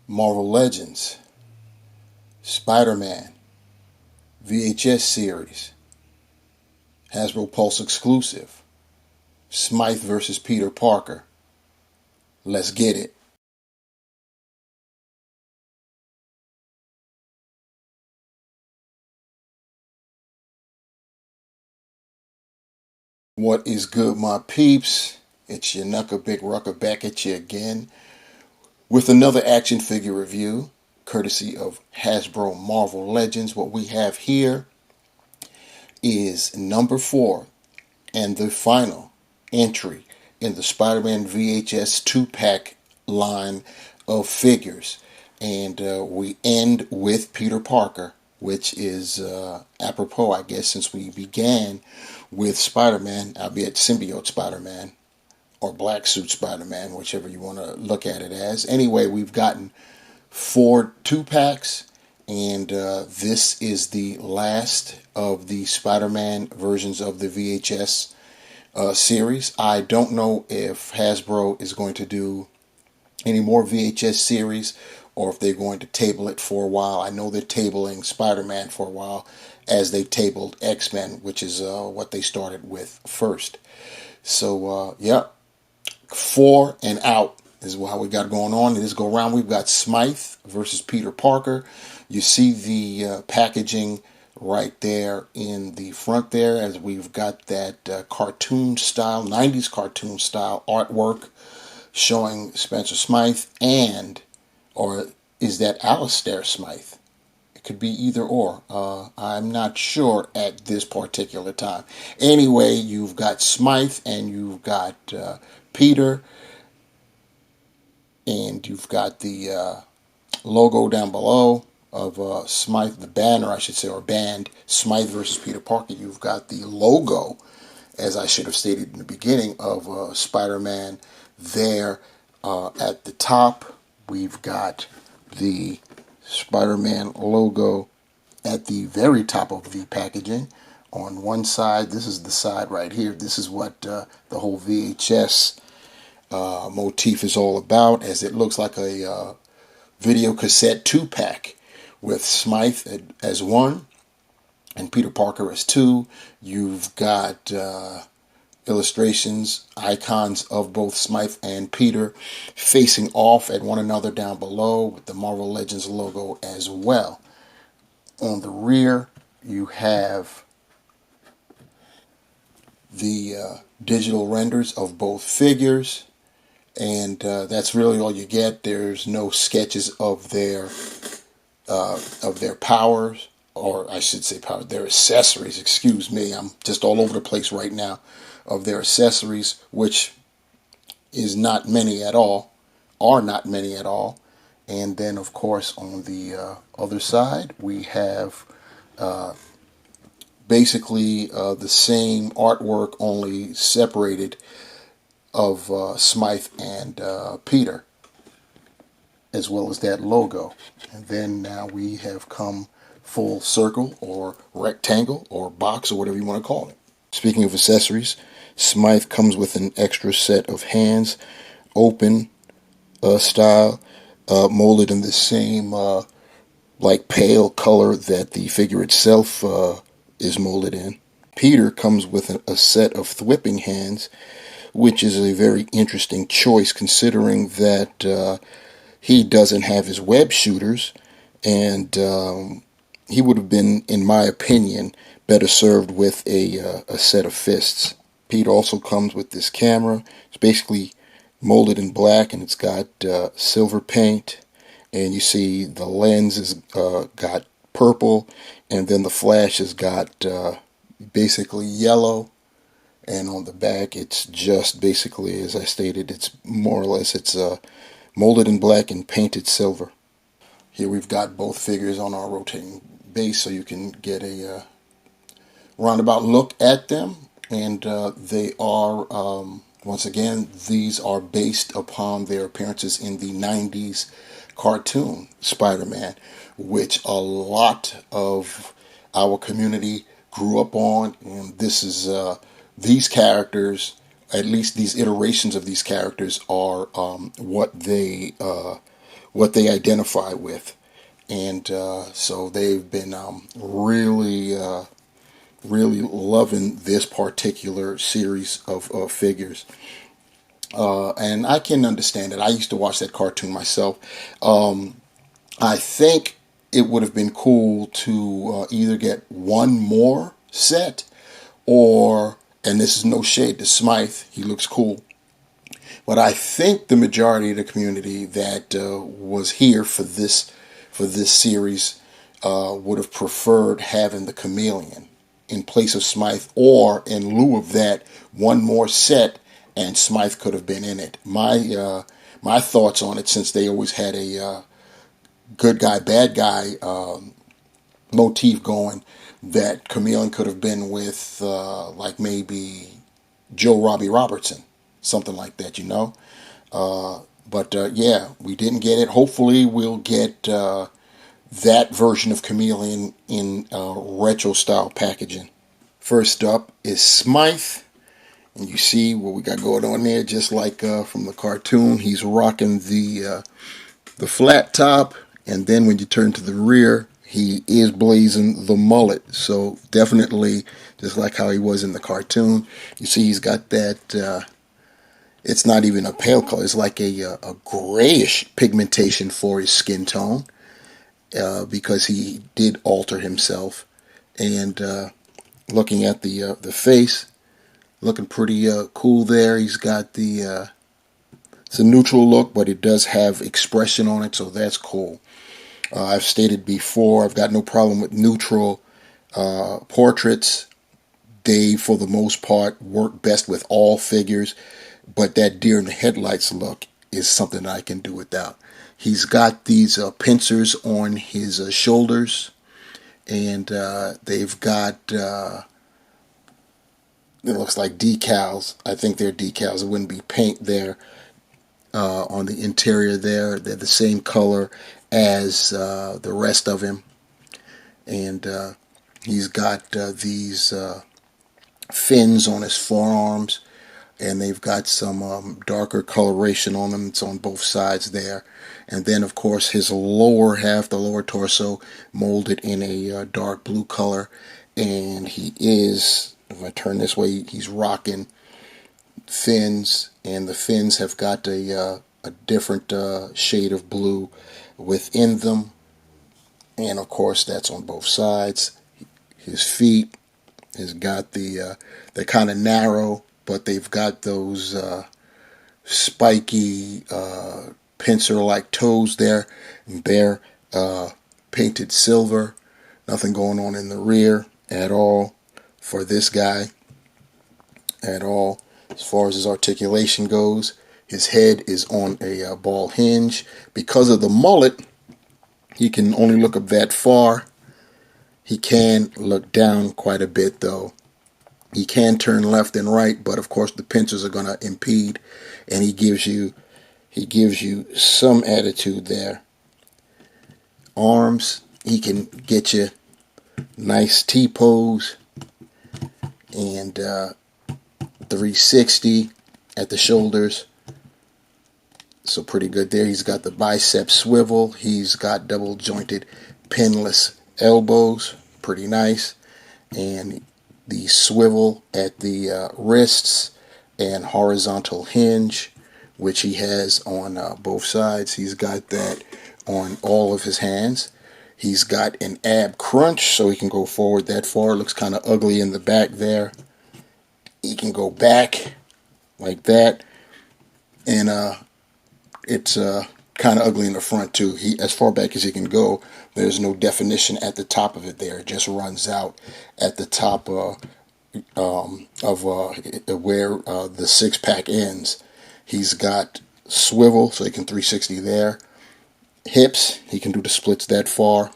Marvel Legends, Spider-Man, VHS series, Hasbro Pulse exclusive, Smythe versus Peter Parker. Let's get it. What is good, my peeps? It's your Knucker Big Rucker back at you again with another action figure review, courtesy of Hasbro Marvel Legends. What we have here is number 4 and the final entry in the Spider-Man VHS 2-pack line of figures. And we end with Peter Parker, which is apropos, I guess, since we began with Spider-Man, albeit symbiote Spider-Man, or black suit Spider-Man, whichever you want to look at it as. Anyway, we've gotten 4 2-packs, and this is the last of the Spider-Man versions of the VHS series. I don't know if Hasbro is going to do any more VHS series or if they're going to table it for a while. I know they're tabling Spider-Man for a while, as they tabled X-Men, which is what they started with first. So, yeah, 4 and out is how we got going on. In this go round, we've got Smythe versus Peter Parker. You see the packaging right there in the front there, as we've got that cartoon style, 90s cartoon style artwork showing Spencer Smythe, and, or is that Alistair Smythe? It could be either or. I'm not sure at this particular time. Anyway, you've got Smythe and you've got Peter, and you've got the logo down below of Smythe, the banner, I should say, or band, Smythe versus Peter Parker. You've got the logo, as I should have stated in the beginning, of Spider-Man there at the top. We've got the Spider-Man logo at the very top of the packaging. On one side, this is the side right here. This is what the whole VHS motif is all about, as it looks like a video cassette 2-pack with Smythe as 1 and Peter Parker as 2. You've got illustrations, icons of both Smythe and Peter facing off at one another down below, with the Marvel Legends logo as well. On the rear, you have the digital renders of both figures, and that's really all you get. There's no sketches of their powers, or I should say power, their accessories, excuse me, I'm just all over the place right now, of their accessories, which is not many at all, are not many at all. And then, of course, on the other side, we have basically the same artwork, only separated, of Smythe and Peter, as well as that logo. And then now we have come full circle, or rectangle, or box, or whatever you want to call it. Speaking of accessories, Smythe comes with an extra set of hands, open style, molded in the same like pale color that the figure itself is molded in. Peter comes with a set of thwipping hands, which is a very interesting choice, considering that he doesn't have his web shooters, and he would have been, in my opinion, better served with a set of fists. Pete also comes with this camera. It's basically molded in black, and it's got silver paint, and you see the lens has got purple, and then the flash has got basically yellow, and on the back it's just basically, as I stated, it's more or less, it's molded in black and painted silver. Here we've got both figures on our rotating base, so you can get a roundabout look at them. And they are, once again, these are based upon their appearances in the 90s cartoon Spider-Man, which a lot of our community grew up on. And this is, these characters, at least these iterations of these characters, are what what they identify with. And so they've been really loving this particular series of figures. And I can understand it. I used to watch that cartoon myself. I think it would have been cool to either get one more set, or, and this is no shade to Smythe, he looks cool, but I think the majority of the community that was here for this series would have preferred having the Chameleon in place of Smythe, or in lieu of that, one more set, and Smythe could have been in it. My thoughts on it, since they always had a good guy, bad guy motif going, that Chameleon could have been with like maybe Joe Robbie Robertson, something like that, you know. But yeah, we didn't get it. Hopefully we'll get that version of Chameleon in retro style packaging. First up is Smythe. And you see what we got going on there, just like from the cartoon. He's rocking the flat top, and then when you turn to the rear, he is blazing the mullet. So definitely just like how he was in the cartoon. You see he's got that, it's not even a pale color, it's like a grayish pigmentation for his skin tone, because he did alter himself. And looking at the face, looking pretty cool there. He's got the, it's a neutral look, but it does have expression on it, so that's cool. I've stated before, I've got no problem with neutral portraits. They, for the most part, work best with all figures, but that deer in the headlights look is something I can do without. He's got these pincers on his shoulders, and they've got, it looks like decals. I think they're decals. It wouldn't be paint there on the interior there. They're the same color as the rest of him. And he's got these fins on his forearms, and they've got some darker coloration on them. It's on both sides there. And then, of course, his lower half, the lower torso, molded in a dark blue color. And he is, if I turn this way, he's rocking fins, and the fins have got a different shade of blue within them. And of course, that's on both sides. His feet has got they're kind of narrow, but they've got those spiky pincer-like toes there. And they're painted silver. Nothing going on in the rear at all for this guy at all. As far as his articulation goes, his head is on a ball hinge. Because of the mullet, he can only look up that far. He can look down quite a bit, though. He can turn left and right, but of course the pincers are going to impede, and he gives you some attitude there. Arms, he can get you nice T-pose, and 360 at the shoulders. So pretty good there. He's got the bicep swivel. He's got double jointed pinless elbows. Pretty nice. And the swivel at the wrists, and horizontal hinge, which he has on both sides. He's got that on all of his hands. He's got an ab crunch, so he can go forward that far. Looks kind of ugly in the back there. He can go back like that, and it's kind of ugly in the front too. He, as far back as he can go, there's no definition at the top of it there. It just runs out at the top of where the six-pack ends. He's got swivel, so he can 360 there. Hips, he can do the splits that far.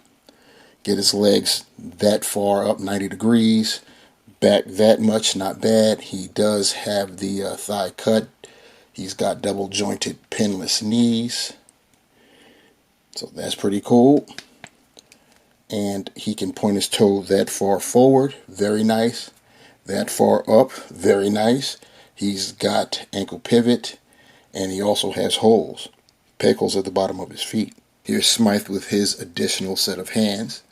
Get his legs that far up, 90 degrees. Back that much, not bad. He does have the thigh cut. He's got double jointed pinless knees. So that's pretty cool. And he can point his toe that far forward, very nice. That far up, very nice. He's got ankle pivot, and he also has holes. Pickles at the bottom of his feet. Here's Smythe with his additional set of hands,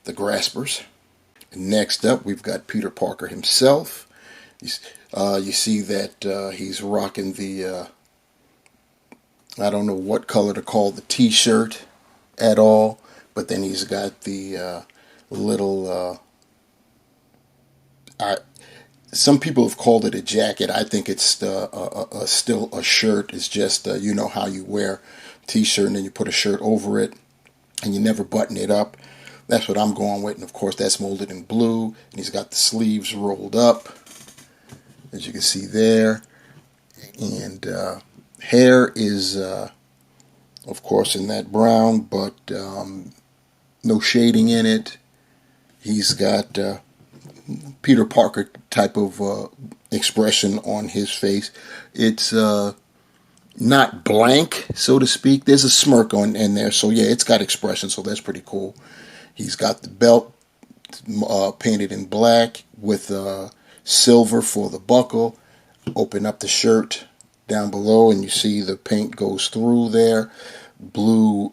the graspers. Next up, we've got Peter Parker himself. You see that he's rocking the, I don't know what color to call the t-shirt at all, but then he's got the little, some people have called it a jacket. I think it's still a shirt. It's just, you know how you wear a t-shirt and then you put a shirt over it and you never button it up. That's what I'm going with. And of course that's molded in blue. And he's got the sleeves rolled up, as you can see there. And hair is, of course, in that brown, but no shading in it. He's got Peter Parker type of expression on his face. It's not blank, so to speak. There's a smirk in there, so yeah, it's got expression, so that's pretty cool. He's got the belt painted in black with silver for the buckle. Open up the shirt down below and you see the paint goes through there. Blue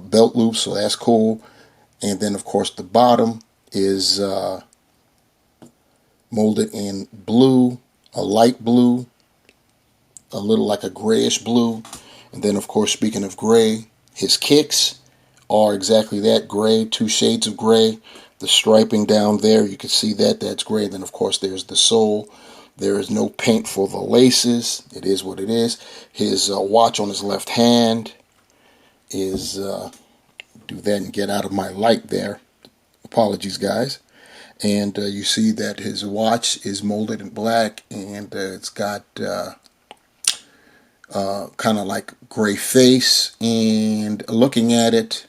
belt loop, so that's cool. And then of course the bottom is molded in blue, a light blue, a little like a grayish blue. And then of course, speaking of gray, his kicks are exactly that, gray, 2 shades of gray. The striping down there, you can see that, that's gray. And then of course there's the sole. There is no paint for the laces. It is what it is. His watch on his left hand is, do that and get out of my light there. Apologies, guys. And you see that his watch is molded in black, and it's got kind of like gray face. And looking at it,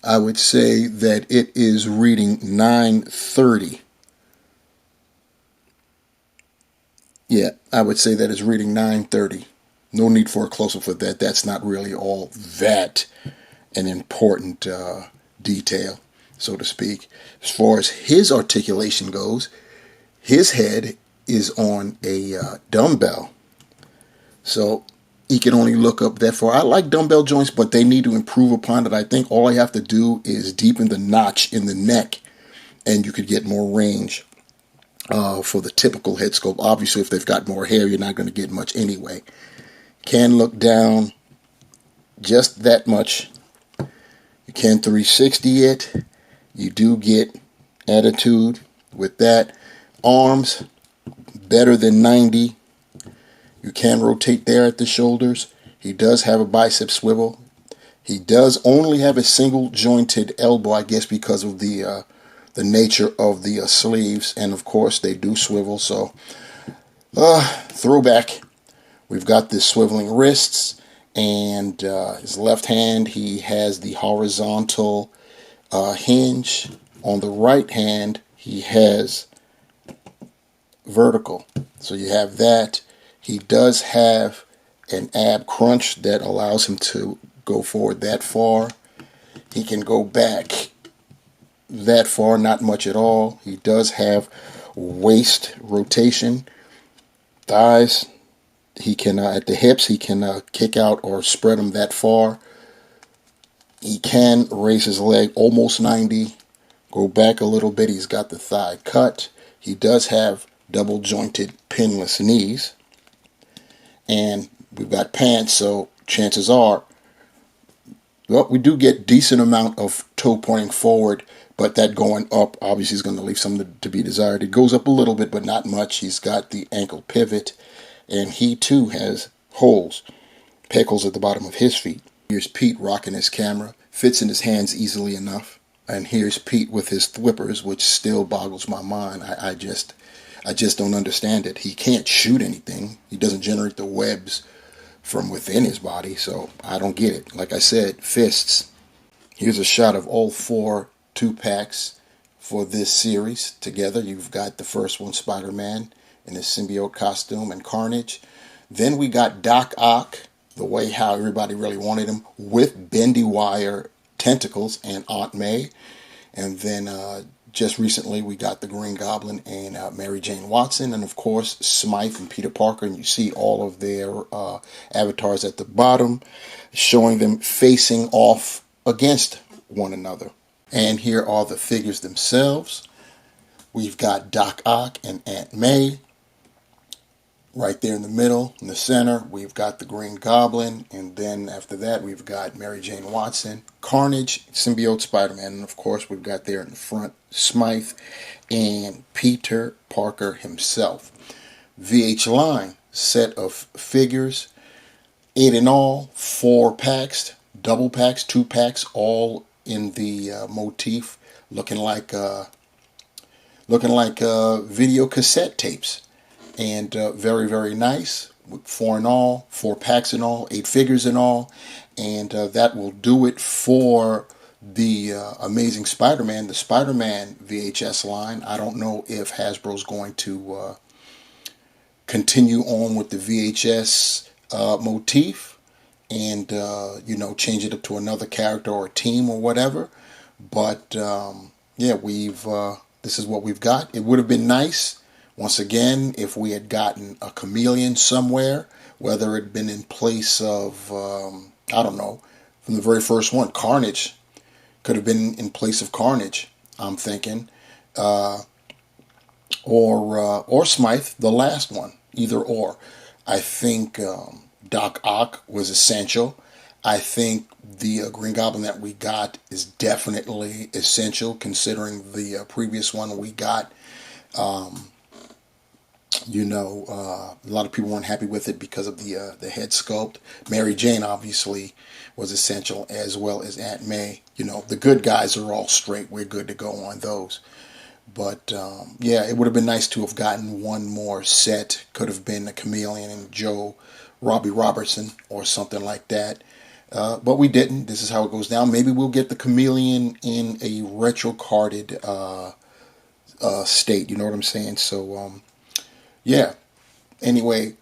I would say that it is reading 9:30. Yeah, I would say that it's reading 9:30. No need for a close-up for that. That's not really all that an important detail, so to speak. As far as his articulation goes, his head is on a dumbbell. So he can only look up that far. I like dumbbell joints, but they need to improve upon it. I think all I have to do is deepen the notch in the neck, and you could get more range for the typical head sculpt. Obviously, if they've got more hair, you're not going to get much anyway. Can look down just that much. You can 360 it. You do get attitude with that. Arms, better than 90. You can rotate there at the shoulders. He does have a bicep swivel. He does only have a single jointed elbow, I guess, because of the nature of the sleeves. And of course, they do swivel. So, throwback. We've got the swiveling wrists. And his left hand, he has the horizontal hinge. On the right hand, he has vertical. So you have that. He does have an ab crunch that allows him to go forward that far. He can go back that far, not much at all. He does have waist rotation. Thighs, he can, at the hips, he can kick out or spread them that far. He can raise his leg almost 90. Go back a little bit. He's got the thigh cut. He does have double jointed pinless knees. And we've got pants, so chances are, well, we do get decent amount of toe pointing forward, but that going up obviously is going to leave something to be desired. It goes up a little bit, but not much. He's got the ankle pivot, and he too has holes, pecals at the bottom of his feet. Here's Pete rocking his camera, fits in his hands easily enough. And here's Pete with his thwippers, which still boggles my mind. I just don't understand it. He can't shoot anything. He doesn't generate the webs from within his body, so I don't get it. Like I said, fists. Here's a shot of all 4 2-packs for this series together. You've got the first one, Spider-Man, in his symbiote costume and Carnage. Then we got Doc Ock, the way how everybody really wanted him, with bendy wire tentacles and Aunt May. And then just recently we got the Green Goblin and Mary Jane Watson, and of course Smythe and Peter Parker, and you see all of their avatars at the bottom, showing them facing off against one another. And here are the figures themselves. We've got Doc Ock and Aunt May. Right there in the middle, in the center, we've got the Green Goblin, and then after that, we've got Mary Jane Watson, Carnage, Symbiote Spider-Man, and of course, we've got there in the front Smythe and Peter Parker himself. VH line set of figures, 8 in all, 4 packs, double packs, 2 packs, all in the motif, looking like video cassette tapes. And very, very nice. 4 in all, 4 packs in all, 8 figures in all. And that will do it for the Amazing Spider-Man, the Spider-Man VHS line. I don't know if Hasbro's going to continue on with the VHS motif and, you know, change it up to another character or team or whatever. But, yeah, this is what we've got. It would have been nice, once again, if we had gotten a chameleon somewhere, whether it had been in place of, I don't know, from the very first one, Carnage could have been in place of Carnage, I'm thinking, or Smythe, the last one, either or. I think Doc Ock was essential. I think the Green Goblin that we got is definitely essential, considering the previous one we got. You know, a lot of people weren't happy with it because of the head sculpt. Mary Jane obviously was essential, as well as Aunt May. You know, the good guys are all straight. We're good to go on those. But yeah, it would have been nice to have gotten one more set. Could have been a chameleon and Robbie Robertson or something like that. But we didn't. This is how it goes down. Maybe we'll get the chameleon in a retro carded state. You know what I'm saying? So yeah. Anyway,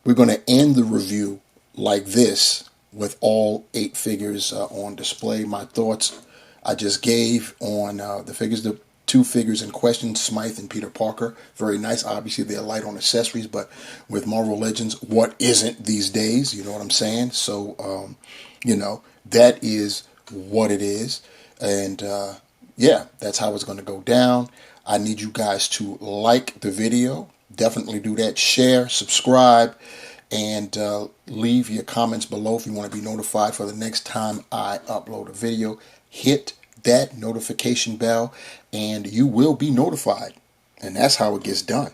we're going to end the review like this with all 8 figures on display. My thoughts I just gave on the figures, the 2 figures in question, Smythe and Peter Parker. Very nice. Obviously, they're light on accessories, but with Marvel Legends, what isn't these days? You know what I'm saying? So, you know, that is what it is. And yeah, that's how it's going to go down. I need you guys to like the video. Definitely do that. Share, subscribe, and leave your comments below if you want to be notified for the next time I upload a video. Hit that notification bell and you will be notified. And that's how it gets done.